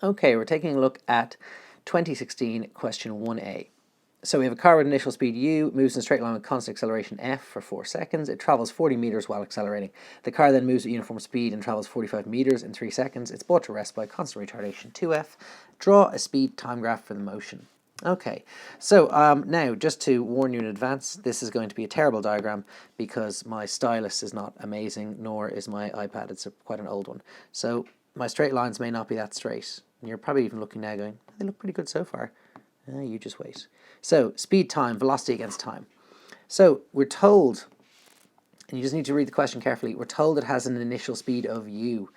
Okay, we're taking a look at 2016 question 1a. So we have a car with initial speed u, moves in a straight line with constant acceleration f for 4 seconds. It travels 40 meters while accelerating. The car then moves at uniform speed and travels 45 meters in 3 seconds. It's brought to rest by constant retardation 2f. Draw a speed time graph for the motion. Okay, so now just to warn you in advance, this is going to be a terrible diagram because my stylus is not amazing, nor is my iPad. It's quite an old one. So my straight lines may not be that straight. And you're probably even looking now going, they look pretty good so far. You just wait. So speed, time, velocity against time. So we're told, and you just need to read the question carefully, we're told it has an initial speed of u.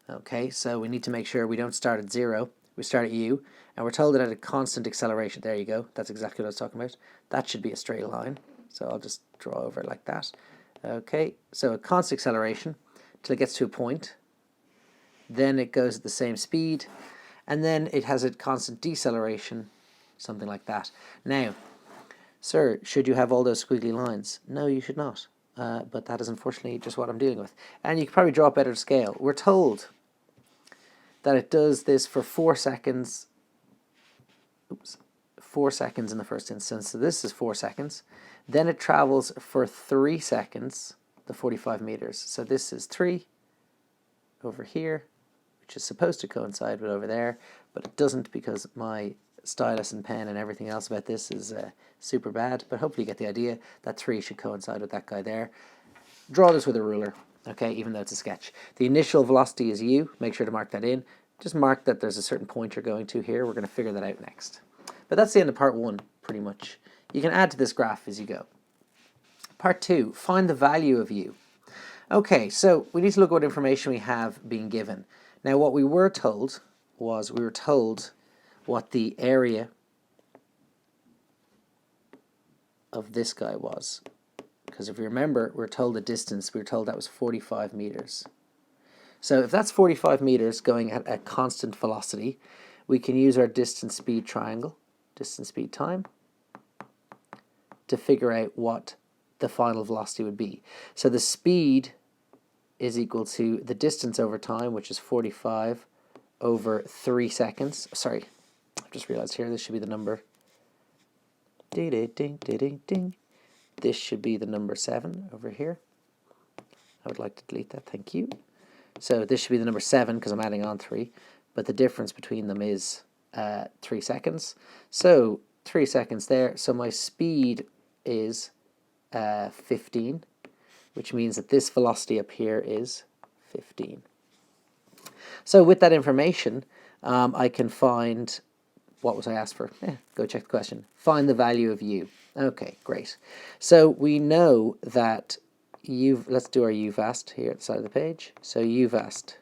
Okay, so we need to make sure we don't start at 0. We start at u, and we're told it at a constant acceleration. There you go. That's exactly what I was talking about. That should be a straight line. So I'll just draw over it like that. Okay, so a constant acceleration till it gets to a point. Then it goes at the same speed, and then it has a constant deceleration, something like that. Now, sir, should you have all those squiggly lines? No, you should not. But that is unfortunately just what I'm dealing with. And you could probably draw a better scale. We're told that it does this for 4 seconds. Oops, 4 seconds in the first instance. So this is 4 seconds. Then it travels for 3 seconds, the 45 meters. So this is 3 over here, which is supposed to coincide with over there, but it doesn't because my stylus and pen and everything else about this is super bad. But hopefully you get the idea that 3 should coincide with that guy there. Draw this with a ruler, okay, even though it's a sketch. The initial velocity is u. Make sure to mark that in. Just mark that there's a certain point you're going to here. We're going to figure that out next. But that's the end of part 1, pretty much. You can add to this graph as you go. Part 2, find the value of u. Okay, so we need to look at what information we have being given. Now, what we were told was what the area of this guy was. Because if you remember, we were told the distance, we were told that was 45 meters. So if that's 45 meters going at a constant velocity, we can use our distance speed triangle, distance speed time, to figure out what the final velocity would be. So the speed is equal to the distance over time, which is 45 over 3 seconds. Sorry, I've just realized here this should be the number. Ding, ding, ding, ding, ding. This should be the number 7 over here. I would like to delete that, thank you. So this should be the number 7 because I'm adding on 3, but the difference between them is 3 seconds. So 3 seconds there. So my speed is 15, which means that this velocity up here is 15. So with that information, I can find, what was I asked for? Go check the question. Find the value of u. Okay, great. So we know that let's do our uvast here at the side of the page. So uvast.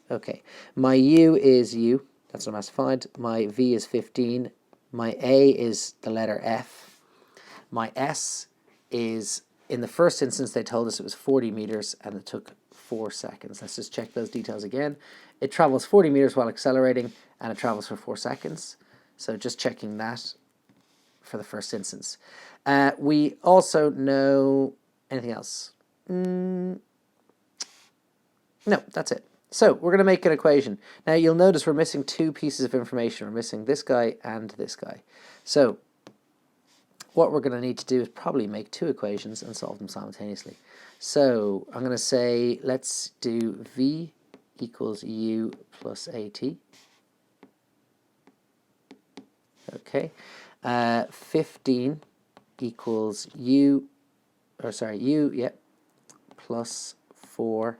Okay, my u is u. That's what I'm asked to find. My v is 15. My a is the letter f. My s is, in the first instance, they told us it was 40 meters and it took 4 seconds. Let's just check those details again. It travels 40 meters while accelerating and it travels for 4 seconds. So just checking that for the first instance. We also know anything else? No, that's it. So we're going to make an equation. Now you'll notice we're missing 2 pieces of information. We're missing this guy and this guy. So what we're going to need to do is probably make 2 equations and solve them simultaneously. So I'm going to say, let's do v equals u plus at. Okay. 15 equals u, plus 4f.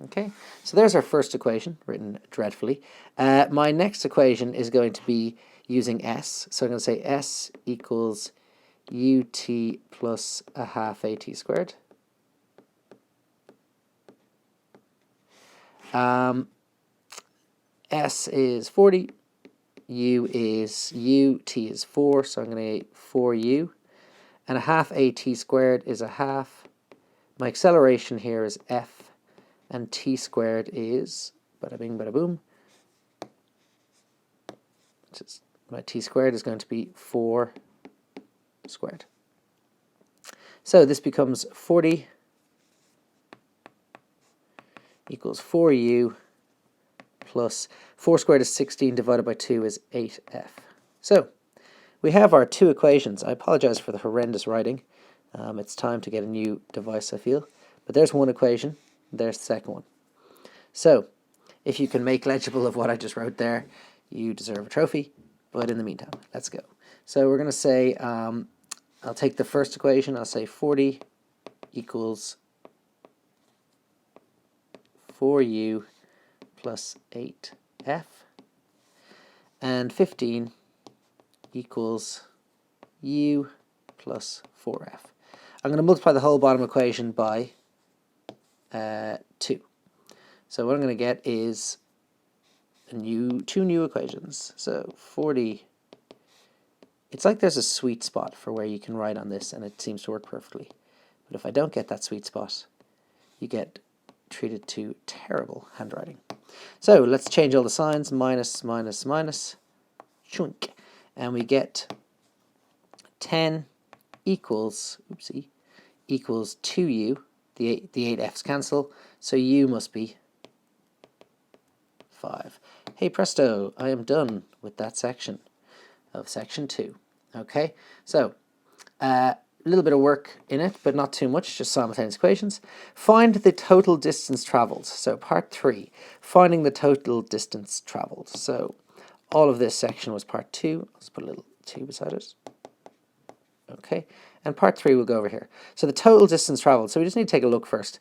Okay, so there's our first equation, written dreadfully. My next equation is going to be using s. So I'm going to say s equals ut plus a half at squared. S is 40. U is ut is 4, so I'm going to get 4u. And a half at squared is a half. My acceleration here is f, and t squared is, bada bing, bada boom. My t squared is going to be 4 squared. So this becomes 40 equals 4u plus 4 squared is 16 divided by 2 is 8f. So we have our two equations. I apologize for the horrendous writing. It's time to get a new device, I feel. But there's one equation, there's the second one. So if you can make legible of what I just wrote there, you deserve a trophy. But in the meantime, let's go. So we're going to say, I'll take the first equation, I'll say 40 equals 4u plus 8f, and 15 equals u plus 4f. I'm going to multiply the whole bottom equation by 2. So what I'm going to get is two new equations. So 40, it's like there's a sweet spot for where you can write on this, and it seems to work perfectly. But if I don't get that sweet spot, you get treated to terrible handwriting. So let's change all the signs, minus, minus, minus, chunk, and we get 10 equals, oopsie, equals 2u, the 8f's cancel, so u must be 5. Hey presto, I am done with that section of section 2. Okay, so a little bit of work in it, but not too much, just simultaneous equations. Find the total distance traveled. So part 3, finding the total distance traveled. So all of this section was part 2. Let's put a little 2 beside it. Okay, and part 3 will go over here. So the total distance traveled. So we just need to take a look first.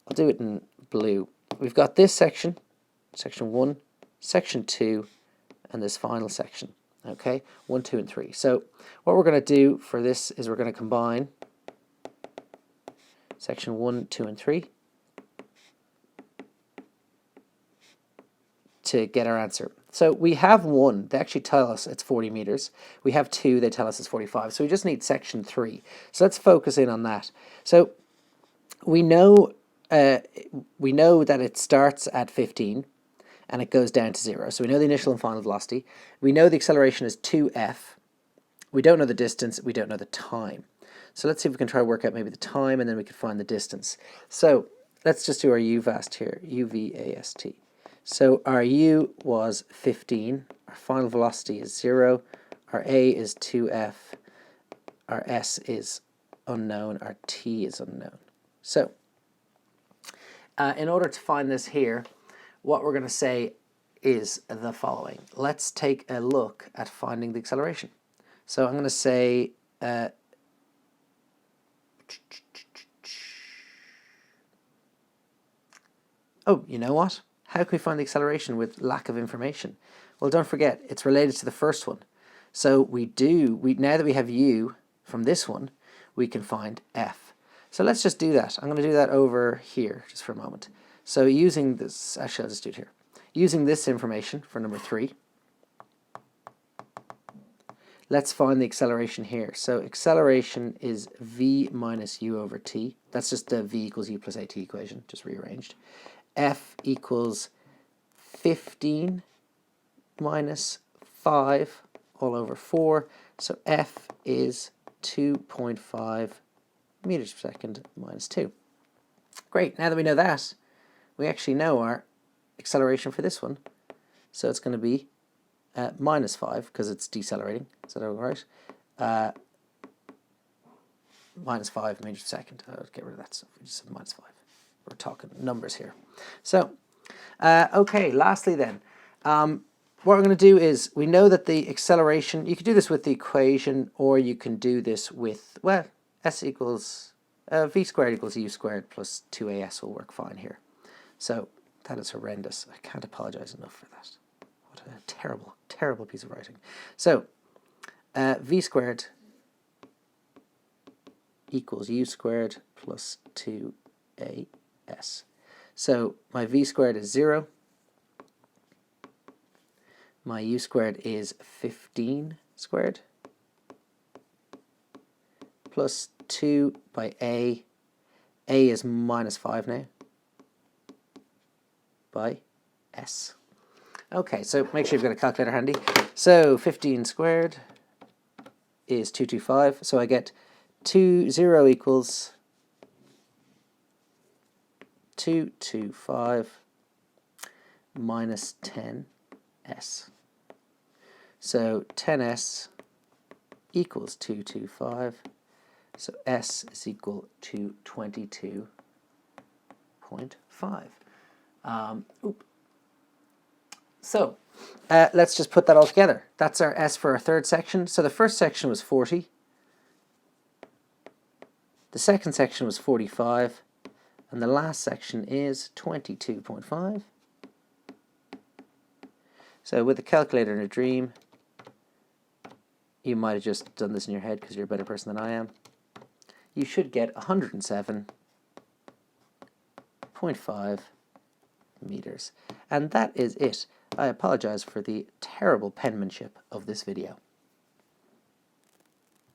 I'll do it in blue. We've got this section, section 1, section 2, and this final section. Okay, 1, 2, and 3. So what we're going to do for this is we're going to combine section 1, 2, and 3 to get our answer. So we have 1, they actually tell us it's 40 meters. We have 2, they tell us it's 45. So we just need section 3. So let's focus in on that. So we know that it starts at 15 and it goes down to 0. So we know the initial and final velocity. We know the acceleration is 2f. We don't know the distance. We don't know the time. So let's see if we can try to work out maybe the time, and then we can find the distance. So let's just do our UVAST here, UVAST. So our U was 15. Our final velocity is 0. Our A is 2f. Our S is unknown. Our T is unknown. So in order to find this here, what we're going to say is the following. Let's take a look at finding the acceleration. So I'm going to say oh, you know what? How can we find the acceleration with lack of information? Well, don't forget, it's related to the first one. So now that we have u from this one, we can find f. So let's just do that. I'm going to do that over here just for a moment. So using this, actually I'll just do it here. Using this information for number 3, let's find the acceleration here. So acceleration is v minus u over t. That's just the v equals u plus at equation, just rearranged. F equals 15 minus 5 all over 4. So F is 2.5 meters per second minus 2. Great, now that we know that, we actually know our acceleration for this one. So it's going to be minus 5 because it's decelerating. Is that all right? Minus 5 meters per second. I'll get rid of that stuff. We just said minus 5. We're talking numbers here. So, okay, lastly then, what we're going to do is, we know that the acceleration, you could do this with the equation, or you can do this with, well, s equals, v squared equals u squared plus 2as will work fine here. So, that is horrendous. I can't apologize enough for that. What a terrible, terrible piece of writing. So, v squared equals u squared plus 2as. So my v squared is 0. My u squared is 15 squared plus 2 by a. A is minus 5 now by s. Okay, so make sure you've got a calculator handy. So 15 squared is 225. So I get 0 equals 225 minus 10s. So 10s equals 225. So s is equal to 22.5. So let's just put that all together. That's our s for our third section. So the first section was 40. The second section was 45. And the last section is 22.5. So with a calculator in a dream, you might have just done this in your head because you're a better person than I am. You should get 107.5 meters. And that is it. I apologize for the terrible penmanship of this video.